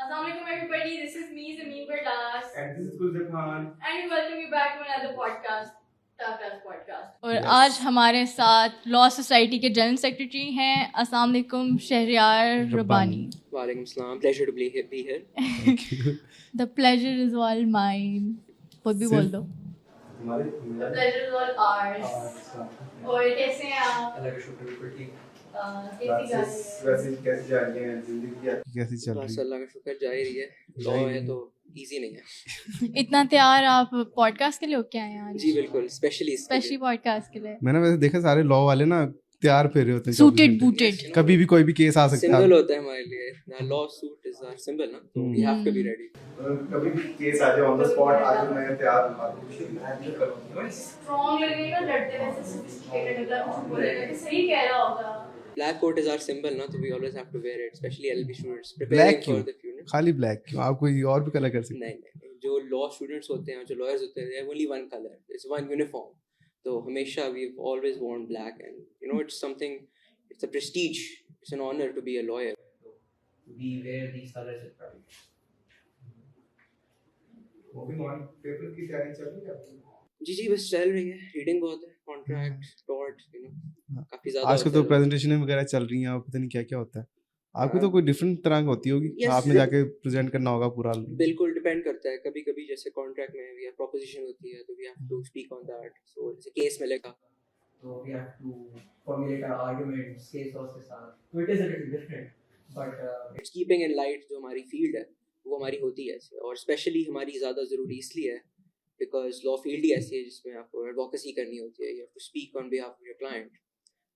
Assalamualaikum everybody, this is me Zameen Bardas And this is Gulzar Khan. and we welcome you back to another podcast, Taka's podcast. और Yes. आज हमारे साथ law society के general secretary हैं अस्सलाम वालेकुम Shahryar Rabbani. Walaikum salam. Pleasure to be here. The pleasure is all mine. खुद भी बोल दो. The pleasure is all ours. और कैसे हैं आप? अल्लाह का शुक्र बिल्कुल ठीक. वैसे कैसी जा रही है जिंदगी कैसी चल रही बस है? अल्लाह का शुक्र जा ही रही है. लॉ है तो इजी नहीं है. इतना तैयार आप पॉडकास्ट के लिए हो क्या हैं आज? जी बिल्कुल, स्पेशली पॉडकास्ट के लिए. मैंने वैसे देखा सारे लॉ वाले ना तैयार फेरे होते हैं, सूटेड बूटेड. कभी भी कोई भी केस आ सकता है. सिंबल होता है हमारे लिए. Law suit is our symbol ना, तो we have to be ready. कभी भी केस आ जाए ऑन द स्पॉट आज मैं तैयार हूं. स्ट्रांग लगेगा लड़ते वैसे सोफिस्टिकेटेड लगता है. कुछ बोलेगा कि सही कह रहा होगा. Black coat is our symbol ना, तो we always have to wear it, specially LB students black preparing क्यों? For the future. खाली ब्लैक क्यों? आप कोई और भी कलर कर सकते हैं. नहीं, जो लॉ स्टूडेंट्स होते हैं, जो लॉयर्स होते हैं, only one colour, it's one uniform. तो हमेशा we have always worn black, and you know it's something, it's a prestige, it's an honor to be a lawyer. We wear these colors with pride. Moving on, paper की तैयारी चल रही है. जी बस चल रही है. रीडिंग बहुत है, कॉन्ट्रैक्ट टॉट, यू नो काफी ज्यादा. आजकल तो प्रेजेंटेशन वगैरह चल रही हैं, पता नहीं क्या क्या होता है. आपको तो कोई डिफरेंट तरह की होती होगी. Yes, आपने जाके प्रेजेंट करना होगा पूरा. बिल्कुल डिपेंड करता है. कभी कभी जैसे कॉन्ट्रैक्ट में वी प्रोपोजिशन होती है, तो we have to speak on that. So जैसे केस मिलेगा So we have to formulate our arguments, case laws के साथ. So it is a little different, but it's keeping in light. जो हमारी फील्ड है वो हमारी होती है ऐसे, और स्पेशली हमारी ज़्यादा ज़रूरी इसलिए है बिकॉज लॉ फील्ड ही ऐसी है जिसमें आपको एडवोकेसी करनी होती है. You have to speak on behalf of your client.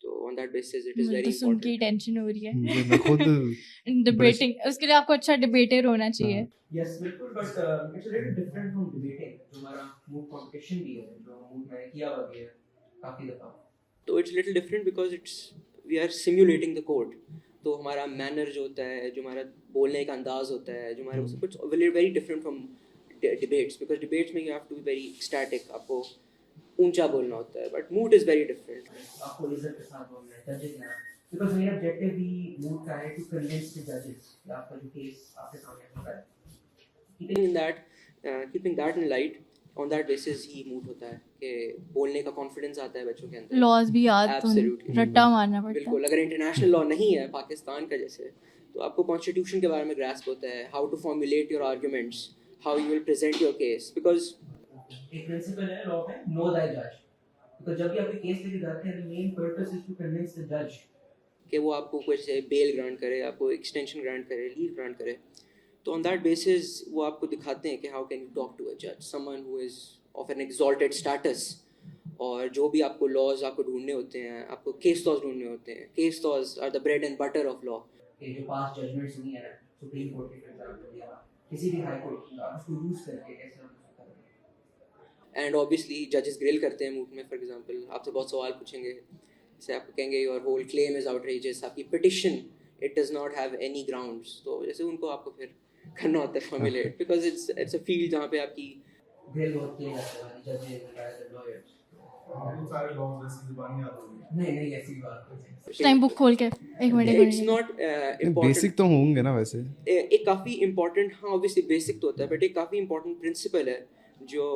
तो on that basis it is very तो सुन के इंपॉर्टेंट. टेंशन हो रही है. मैं खुद डिबेटिंग, उसके लिए आपको अच्छा डिबेटर होना चाहिए. yes, बिल्कुल. But it's a little different from debating. जो हमारा moot competition भी है, जो moot मैंने किया हुआ भी है काफी दफा. तो it's little different because it's we are simulating the court. तो हमारा मैनर जो होता है, जो हमारा बोलने का अंदाज होता है, जो हमारा सब कुछ very different from debates. Because debates में you have to be very static, आपको ऊंचा बोलना होता है. But moot is very different. आपको इज्जत के साथ बोलना है जजेस ना, because मेरा objective भी moot का है to convince the judges कि आपका जो केस आपके सामने होता है. keeping that in light, on that basis ही मूट होता है कि बोलने का कॉन्फिडेंस आता है बच्चों के अंदर. लॉज भी याद तो Absolutely. रट्टा मारना पड़ता है. बिल्कुल. अगर इंटरनेशनल लॉ नहीं है पाकिस्तान का जैसे, तो आपको कॉन्स्टिट्यूशन के बारे में ग्रास्प होता है, how to formulate your arguments, how you will present your case. Because एक प्रिंसिपल है लॉ में, नो द जज. तो जब भी आप केस लेके जाते हैं, the main purpose is to convince the judge कि वो आपको कुछ बेल ग्रांट करे, आपको एक्सटेंशन ग्रांट करे, लीव ग्रांट करे. तो ऑन दैट बेसिस वो आपको दिखाते हैं कि how can you talk to a जज, someone who is of an exalted status. और जो भी आपको लॉज आपको ढूंढने होते हैं, आपको केस लॉज ढूंढने होते हैं. Case laws are the bread and butter of law. ये जो पास जजमेंट्स हुई है ना सुप्रीम कोर्ट के, फॉर एग्जांपल, या किसी भी हाई कोर्ट की, आप उसको यूज करके कैसे हम उसको करेंगे. एंड ऑब्वियसली जजेस ग्रिल करते हैं मूट में. फॉर एग्जांपल आपसे बहुत सवाल पूछेंगे, जैसे आपको कहेंगे your whole claim is outrageous, आपकी petition it does not have any grounds. तो जैसे उनको आपको फिर करना होता है formulate, because it's a field जहाँ पे आपकी ग्रिल होती है जजेस एंड लॉयर्स. सारे लॉज जैसी जुबानी आती है. नहीं ऐसी बात नहीं है. टाइम बुक खोल के एक minute. It's not important. Basic तो होंगे ना वैसे. एक काफ़ी इम्पोर्टेंट, हाँ ऑब्वियसली बेसिक तो होता है, बट एक काफ़ी इम्पोर्टेंट प्रिंसिपल है जो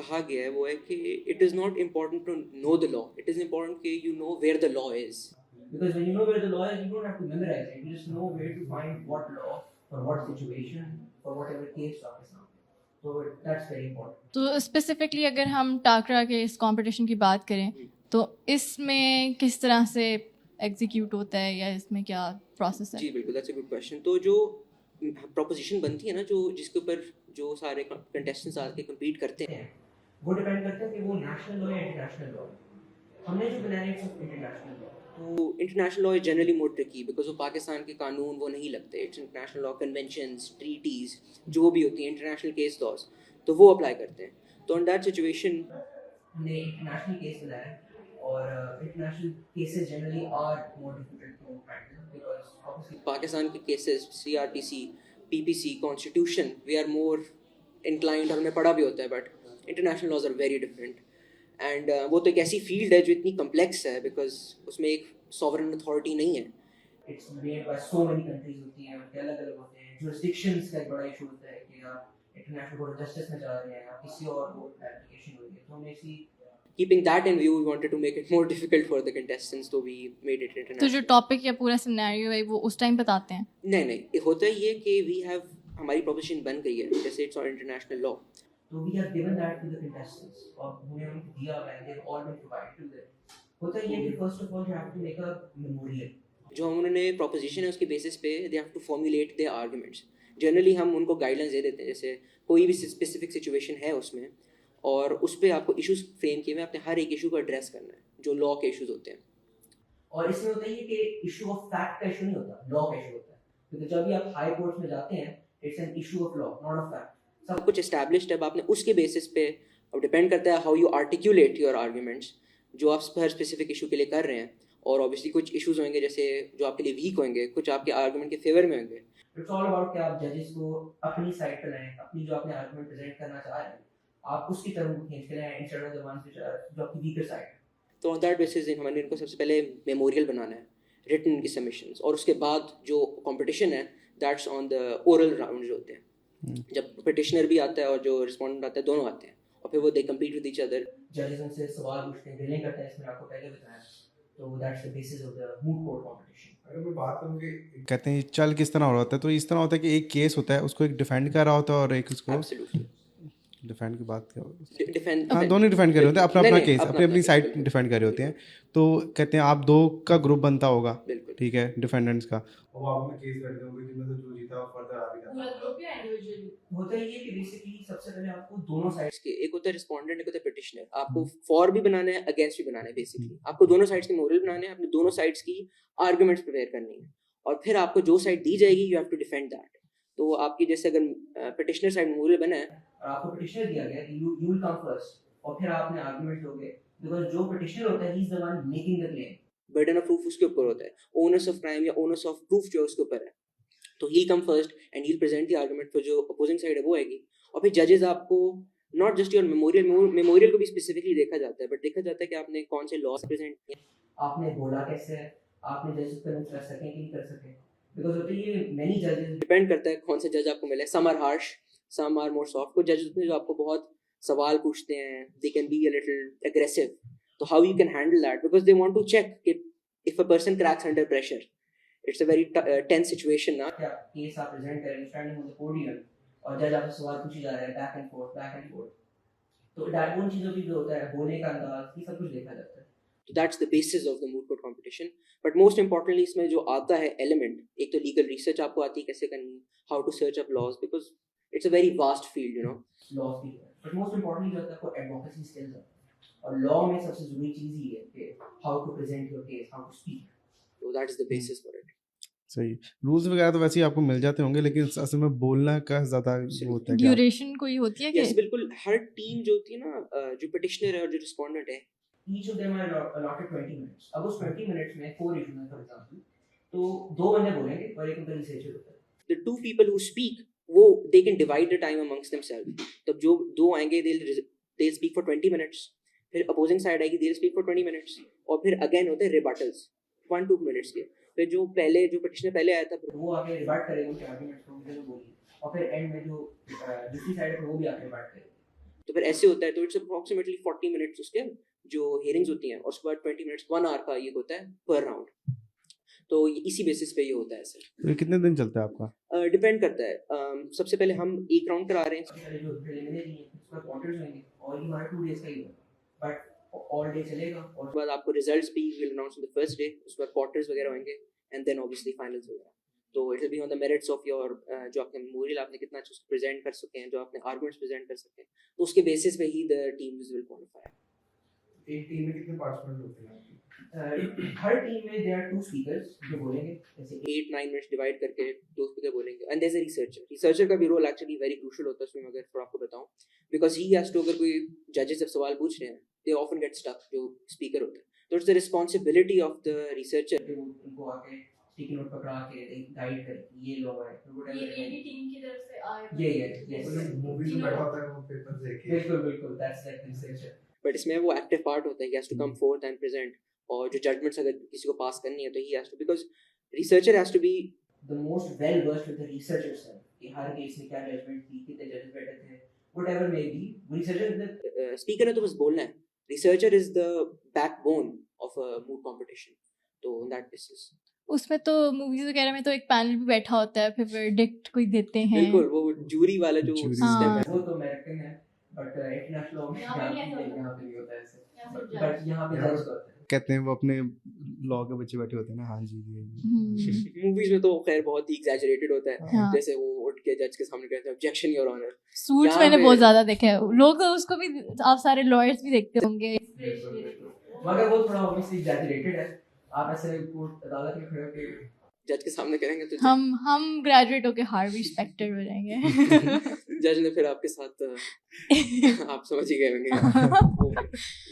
कहा गया है, वो है कि it is not important to know the law, it is important कि you know where the law is. Because when you know where the law is, you don't have to memorize it. You just know where to find what law for what situation for whatever case आप is now. So that's very important. तो specifically अगर हम टाकरा के इस competition की बात करें, तो इसमें किस तरह से एग्जीक्यूट होता है या इसमें क्या प्रोसेस है? जी बिल्कुल, दैट्स अ गुड क्वेश्चन. तो जो प्रोपोजिशन बनती है ना, जो जिसके ऊपर जो सारे कंटेस्टेंट्स आके कम्पीट करते हैं, वो डिपेंड करता है कि वो नेशनल लॉ या इंटरनेशनल लॉ. हमने जो बनाया है सिर्फ इंटरनेशनल लॉ. तो international law is generally more tricky because वो पाकिस्तान के कानून वो नहीं लगते. It's international law, conventions, treaties जो भी होती हैं, इंटरनेशनल केस लॉज, तो वो अप्लाई करते हैं. तो इन दैट सिचुएशन हमने इंटरनेशनल केस बनाया है, और international cases generally are more difficult to handle because obviously Pakistan के cases, CRPC, PPC, constitution, we are more inclined, और हमें पढ़ा भी होता है. But international laws are very different. And वो तो एक ऐसी फील्ड है जो इतनी कम्प्लेक्स है बिकॉज उसमें एक सॉवरेन अथॉरिटी नहीं है. It's made by so many countries होती हैं, उनके अलग अलग होते हैं, jurisdictions का एक बड़ा इशू होता है कि आप इंटरनेशनल कोर्ट ऑफ जस्टिस में जा रहे हैं या किसी और को एप्लीकेशन हुई है तो हमने इसी Keeping that in view, we wanted to make it more difficult for the contestants, so we made it international. तो जो टॉपिक या पूरा सिनेरियो है वो उस टाइम बताते हैं? नहीं होता ये कि we have हमारी प्रोफेशन बन गई है जैसे it's on international law. So we have given that to the contestants और उन्हें उनको दिया हुआ है they've all been provided to them. होता ये कि first of all you have to make a memorial. जो उन्होंने प्रोपोजिशन है उसके बेसिस पे they have to formulate their arguments. Generally हम उनको गाइडलाइंस दे देते हैं जैसे कोई भी स्पेसिफिक सिचुएशन है उसमें और उस पर आपको इश्यूज फ्रेम किए हुए आपने हर एक इशू को एड्रेस करना है जो लॉ के इश्यूज होते हैं. और इसमें होता है ये कि इशू ऑफ फैक्ट का इशू नहीं होता लॉ का इशू होता है क्योंकि जब भी आप हाई कोर्ट में जाते हैं it's an issue of law not of fact. सब कुछ एस्टैब्लिश्ड है. अब आपने उसके बेसिस पे अब डिपेंड करता है how you articulate your arguments जो आप हर स्पेसिफिक इशू के लिए कर रहे हैं. और ऑब्वियसली कुछ इश्यूज होंगे जैसे जो आपके लिए वीक होंगे कुछ आपके आर्गुमेंट के फेवर में होंगे. इट्स ऑल अबाउट कि आप जजेस को अपनी साइड पे लाएं अपनी जो आपने आर्गुमेंट प्रेजेंट करना चाह रहे हैं आप उसकी तरफ खींच के लाएं instead of the ones which are जो आपकी वीकर साइड. तो ऑन दैट बेसिस हमने इनको सबसे पहले मेमोरियल बनाना है रिटन इनकी सबमिशंस और उसके बाद जो कंपटीशन है that's on the oral round जो होते हैं जब पिटिशनर भी आता है और जो रिस्पोंडेंट आता है दोनों आते हैं और फिर वो दे कम्पीट विद ईच अदर. जजेस उनसे सवाल पूछते हैं ग्रिलिंग करते हैं इसमें आपको पहले बताया तो that's the basis of the moot court competition. अगर मैं बात करूँगी कहते हैं चल किस तरह हो रहा होता है तो इस तरह होता है कि एक केस होता है उसको एक डिफेंड कर रहा होता है और एक उसको एब्सोल्युटली डिफेंड की बात कर डिफेंड हाँ दोनों डिफेंड कर रहे होते हैं अपना अपना नहीं, केस अपना अपनी अपनी case, साइड बिल्कुल। डिफेंड कर रहे होते हैं. तो कहते हैं आप दो का ग्रुप बनता होगा बिल्कुल. ठीक है डिफेंडेंट्स का वो आप में केस करते होंगे जिनमें से जो जीता वो फर्दर आ भी जाता होता है ये कि बेसिकली सबसे पहले आपको दोनों साइड्स के एक होता है रिस्पोंडेंट एक होता है पिटिशनर. आपको फॉर भी बनाना है अगेंस्ट भी बनाना है. बेसिकली आपको दोनों साइड्स के मोरल बनाने हैं आपने दोनों साइड्स की आर्गुमेंट्स प्रिपेयर करनी है और फिर आपको जो साइड दी जाएगी you have to defend that. तो आपकी जैसे अगर पिटिशनर साइड मोरल बना है और आपको पिटिशनर दिया गया कि यू विल कम फर्स्ट और फिर आपने आर्गुमेंट दोगे बिकॉज़ जो पिटिशनर होता है he is the one making the claim. Burden of proof उसके ऊपर होता है. ओनर्स ऑफ क्राइम या ओनर्स ऑफ प्रूफ जो उसके ऊपर है तो he come first and he present the argument for जो अपोजिंग साइड है वो आएगी. और फिर जजेस आपको नॉट जस्ट योर मेमोरियल को भी स्पेसिफिकली देखा जाता है बट देखा जाता है कि आपने कौन से लॉस प्रेजेंट किए आपने बोला कैसे है आपने जजेस पे कर सके कि नहीं कर सके बिकॉज़ होता है ये मेनी जजेस डिपेंड करता है कौन से जज आपको मिले. Some are harsh some are more soft. कुछ जजेस होते हैं जो आपको बहुत सवाल पूछते हैं they can be a little aggressive. तो how you can handle that because they want to check कि if a person cracks under pressure it's a very tense situation ना. क्या केस आप प्रेजेंट करें स्टैंडिंग ऑन द पोडियम और जज आपसे सवाल पूछे जा रहे हैं बैक एंड फोर्थ तो दैट उन चीजों की जो होता है बोलने का अंदाज ये सब कुछ देखा जाता है. So that's the basis of the moot court competition. But most importantly इसमें जो आता है element एक तो legal research आपको आती है कैसे करनी how to search up laws because it's a very vast field you know. Law की बट मोस्ट इंपॉर्टेंटली जो है आपको एडवोकेसी स्किल्स है और लॉ में सबसे जरूरी चीज ही है कि how to present your case how to speak. So that is the basis for it. सही. रूल्स वगैरह तो वैसे ही आपको मिल जाते होंगे लेकिन असल में बोलना का ज़्यादा वो होता है क्या ड्यूरेशन कोई होती है Yes कि बिल्कुल. हर टीम जो होती है ना जो petitioner है और जो respondent है each of them are allotted 20 minutes. अब उस 20 minutes में 4 इशू हैं फॉर एग्जांपल तो दो बंदे बोलेंगे और एक उनका रिसर्चर होता है. the two people who speak वो they can divide the time amongst themselves. तब जो दो आएंगे they'll speak for 20 minutes. फिर opposing side आएगी they'll speak for 20 minutes. और फिर again होते हैं rebuttals 1-2 minutes के. फिर जो petitioner पहले आया था वो आके रिबट करेगा उनके आर्गुमेंट्स को उनके जो बोली और फिर एंड में जो दूसरी साइड है वो भी आके रिबट करेगा. तो फिर ऐसे होता है तो इट्स अप्रोक्सीमेटली 40 मिनट्स उसके जो हियरिंग्स होती हैं और उसके बाद 20 मिनट्स 1 आवर का ये होता है पर राउंड. तो इसी बेसिस पे ये होता है सर. तो ये कितने दिन चलता है आपका डिपेंड करता है. सबसे पहले हम एक राउंड करा रहे हैं. सबसे पहले जो प्रिलिमिनरी है उसका क्वार्टर्स होंगे और ये हमारा 2 डेज का ही है बट ऑल डे चलेगा और उसके बाद आपको रिजल्ट्स भी will announce on the first day. उसके बाद क्वार्टर्स वगैरह होंगे एंड देन ऑब्वियसली फाइनल्स वगैरह. तो it will be on the merits of your जो आपने मेमोरियल आपने कितना अच्छा प्रेजेंट कर सके हैं जो आपने आर्गुमेंट्स प्रेजेंट कर सके हैं तो उसके बेसिस पे ही द टीम्स विल क्वालिफाई. एक टीम में कितने पार्टिसिपेंट होते हैं हर टीम में देयर आर 2 स्पीकर्स जो बोलेंगे जैसे 8-9 मिनट्स डिवाइड करके दो स्पीकर बोलेंगे and there is a researcher का भी रोल एक्चुअली वेरी क्रूशियल होता है उसमें अगर थोड़ा आपको बताऊं बिकॉज ही हैज टू अगर कोई जजेस जब सवाल पूछ रहे हैं दे ऑफन गेट स्टक जो स्पीकर होते हैं तो it's the responsibility of the researcher उनको आके स्टिकी नोट पकड़ा के गाइड करें ये लो है तो ये भी टीम की तरफ से आए ये मूवी में बैठा होता है वो पेपर देख के बिल्कुल दैट्स लाइक रिसर्चर. बट इसमें वो एक्टिव पार्ट होता है he has to come forth and present और जो जजमेंट्स अगर किसी को पास करनी है तो he has to because researcher has to be the most well versed with the research itself. कि हर केस में क्या judgment थी, कितने judges बैठे थे, whatever may be. Researcher the speaker ने तो बस बोलना है. Researcher is the backbone of a moot competition. तो on that basis. उसमें तो मूवीज वगैरह में तो एक पैनल भी बैठा होता है, फिर वर्डिक्ट कोई देते हैं. बिल्कुल, वो जूरी वाला जो Jury. सिस्टम है. वो तो अमेरिकन है, but international law में यहाँ पे नहीं ऐसा यहाँ होता. पे नहीं होता ऐसे. यहाँ सिर्फ But judge. यहाँ पे judge होता है. कहते हैं वो अपने लॉ के बच्चे बैठे होते हैं ना, हाँ जी ये मूवीज में तो खैर बहुत ही एग्जैजरेटेड होता है. हाँ. जैसे वो उठ के जज के सामने कहते हैं ऑब्जेक्शन योर ऑनर. सूट्स यहाँ मैंने पे- बहुत ज्यादा देखा है. लोग तो उसको भी, आप सारे लॉयर्स भी देखते होंगे. मगर वो थोड़ा obviously exaggerated है. आप ऐसे कोर्ट अदालत में खड़े होके जज के सामने करेंगे तो हम ग्रेजुएट होके हार्वी स्पेक्टर हो जाएंगे. जज ने फिर आपके साथ आप समझ ही गए होंगे.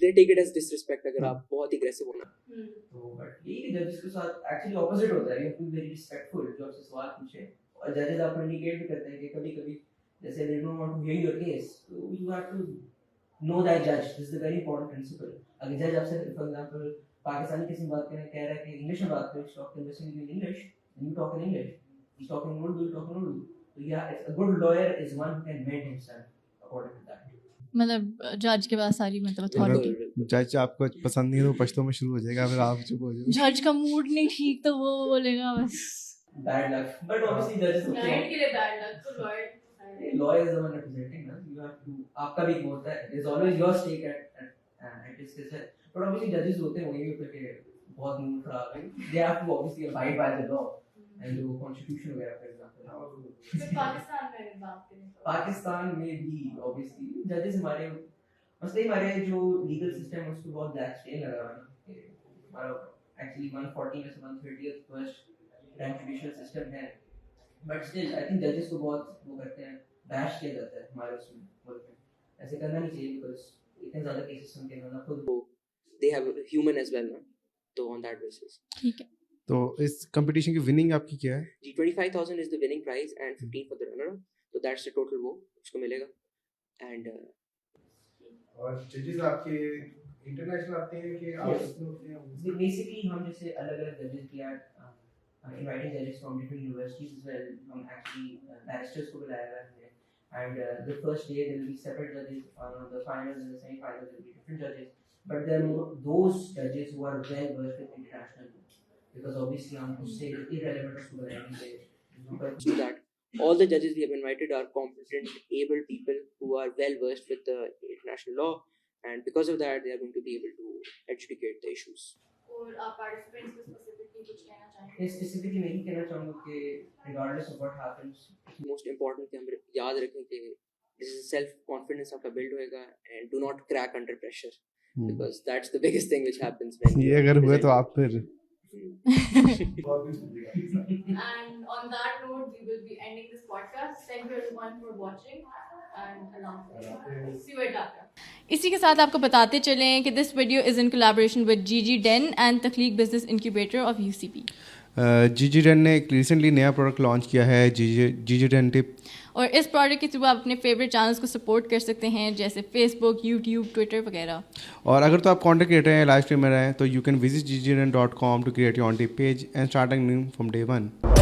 They take it as disrespect अगर आप बहुत ही aggressive हो ना. तो बट ये जजेस के साथ एक्चुअली ऑपोजिट होता है. You have to be very respectful जो आपसे सवाल पूछे, और जजेस आपको इंडिकेट भी करते हैं कि कभी-कभी जैसे they don't want to hear your case, तो you have to know that जज. This is a very important principle. अगर जज आपसे फॉर एग्जांपल पाकिस्तानी किसी बात करने कह रहा है कि इंग्लिश में बात करो, stop conversing in English, you talk in English, he talking in Urdu, you talk in Urdu. तो या it's a good lawyer is one who can mend himself according to that. मतलब जज के पास सारी मतलब अथॉरिटी. जज आपको पसंद नहीं है तो पश्तो में शुरू हो जाएगा, फिर आप चुप हो जाओ. जज का मूड नहीं ठीक तो वो बोलेगा बस बैड लक. बट ऑब्वियसली जजेस होते हैं. के लिए बैड लक तो lawyer. Lawyer is the one representing us. You have to. आपका भी एक होता है. There's always your stake at risk as well. But obviously judges होते हैं, वो ये होता है कि बहुत मूड खराब है. They have to obviously abide by the law and जो constitution वगैरह for example. पाकिस्तान में बात करें तो पाकिस्तान में भी obviously judges हमारे मसले हमारे जो legal system है उसको बहुत black stain लगा हुआ है ना. हमारा actually 140 में से 130th first rank judicial system है. But still, I think judges को बहुत वो करते हैं, bash किया जाता है हमारे उसमें मुल्क में. ऐसे करना नहीं चाहिए because इतने ज़्यादा cases सुनते हैं ना खुद. they have human as well ना. तो on that basis. ठीक है. तो इस कंपटीशन की विनिंग आपकी क्या है? जी 25,000 is the winning prize and 15 for the runner up. So that's the total वो उसको मिलेगा. And और जजेस आपके इंटरनेशनल आते हैं कि आप उसमें होते हैं? Basically हम जैसे अलग-अलग judges भी हैं, inviting judges from different universities as well. हम actually barristers को बुलाया हुआ है. And the first day there will be separate judges. The finals and the semi-finals there will be different judges. But there are those judges who are well versed with international law. Because obviously हम उससे irrelevant उसको बनाएंगे. But so that all the judges we have invited are competent, able people who are well versed with the international law, and because of that they are going to be able to adjudicate the issues. और आप participants को specifically कुछ कहना चाहेंगे? specifically मैं ये कहना चाहूँगा कि regardless of what happens, Most important कि हम याद रखें कि this is self confidence आपका build होएगा, and do not crack under pressure because that's the biggest thing which happens when ये अगर हुए तो आप फिर बहुत कुछ मिलेगा. And on that note, we will be ending this podcast. Thank you everyone for watching and Allah Hafiz. See you later. इसी के साथ आपको बताते चलें कि this video is in collaboration with GG Den and Takhleeq business incubator of UCP. GG Den ने एक recently नया प्रोडक्ट लॉन्च किया है, जीजी डेन टिप. और इस प्रोडक्ट के थ्रू आप अपने फेवरेट चैनल्स को सपोर्ट कर सकते हैं जैसे फेसबुक, यूट्यूब, ट्विटर वगैरह. और अगर तो आप कॉन्टेंट क्रिएटर हैं, लाइव स्ट्रीमर हैं, तो you can visit ggden.com to create your own tip page and start earning from day 1.